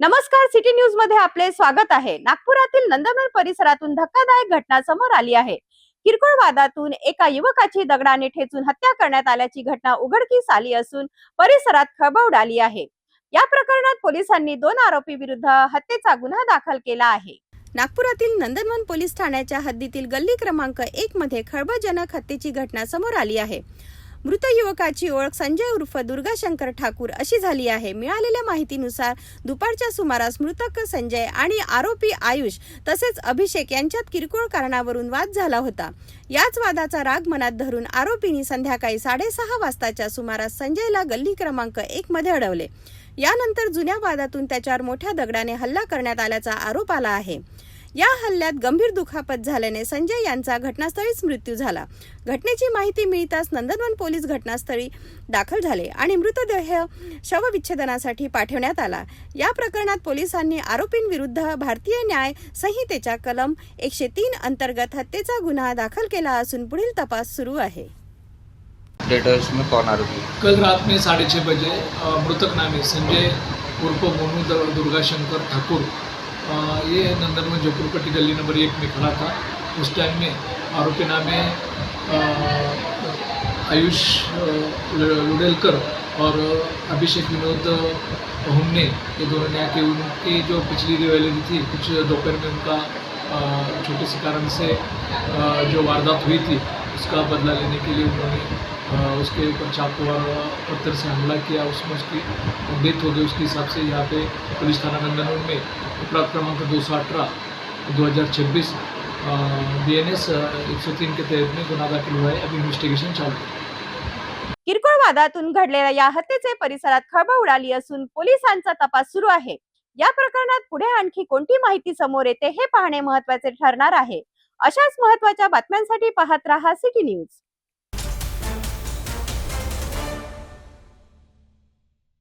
नमस्कार, city news मध्ये आपले स्वागत आहे। नागपुरातील नंदनवन परिसरातून धक्कादायक घटना समोर आली आहे। किरकोळ वादातून एका युवकाची दगडाने ठेचून हत्या करण्यात आल्याची घटना उघडकीस आली असून परिसरात खळबळ उडाली आहे। या प्रकरणात पोलिसांनी 2 आरोपी विरुद्ध हत्येचा गुन्हा दाखल केला आहे। नागपुरातील नंदनवन पोलीस ठाण्याच्या हद्दीतील गल्ली क्रमांक 1 मध्ये खळबळजनक हत्येची घटना समोर आली आहे। मृत युवकाची ओळख संजय उर्फ दुर्गाशंकर ठाकूर अशी झाली आहे। मिळालेल्या माहितीनुसार दुपारच्या सुमारास मृतक संजय आणि आरोपी आयुष तसेच अभिषेक यांच्यात किरकोळ कारणावरून वाद झाला होता। याच वादाचा राग मनात धरून आरोपींनी संध्याकाळी 6:30 वाजताच्या सुमारास संजयला गल्ली क्रमांक 1 मध्ये अडवले। यानंतर जुन्या वादातून त्याच्यावर मोठ्या दगडाने हल्ला करण्यात आल्याचा आरोप आला आहे। या हल्ल्यात गंभीर दुखापत झाल्याने संजय यांचा घटनास्थळीच मृत्यू झाला। घटनेची माहिती मिळताच नंदनवन पोलीस घटनास्थळी दाखल झाले आणि मृतदेह शवविच्छेदनासाठी पाठवण्यात आला। या प्रकरणात पोलिसांनी आरोपींविरुद्ध भारतीय न्याय संहितेच्या कलम 103 अंतर्गत हत्येचा गुन्हा दाखल केला असून पुढील तपास सुरू आहे। डेटर्स में कौन आरोपी? कल रात में 6:30 बजे मृतक नामी संजय उर्फ मोनू दुर्गाशंकर ठाकुर ये नंदनवन जोपुरपट्टी गली नंबर 1 में खड़ा था। उस टाइम में आरोपी नाम है आयुष लुडेलकर और अभिषेक विनोद हुमने, ये दोनों ने आके उनकी जो पिछली रिवैलिटी थी कुछ दोपहर में उनका छोटे से कारण से जो वारदात हुई थी उसका बदला लेने के लिए उन्होंने उसके ऊपर चाकू और पत्थर से हमला किया। उसमें उसकी डेथ हो गई। उसके हिसाब से यहाँ पे पुलिस थाना नंदनवन में अपराध क्रमांक 218/2026 BNS 103 के तहत में गुन्हा दाखिल हुआ है। अभी इन्व्हेस्टिगेशन चालू है। किरकोळ वादातून घडलेल्या या हत्येचे परिसरात खळबळ उडाली असून पोलिसांचा तपास सुरू आहे। या प्रकरणात पुढे आणखी कोणती माहिती समोर येते हे पाहणे महत्त्वाचे ठरणार आहे। अशाच महत्त्वाच्या बातम्यांसाठी पाहत रहा सिटी न्यूज।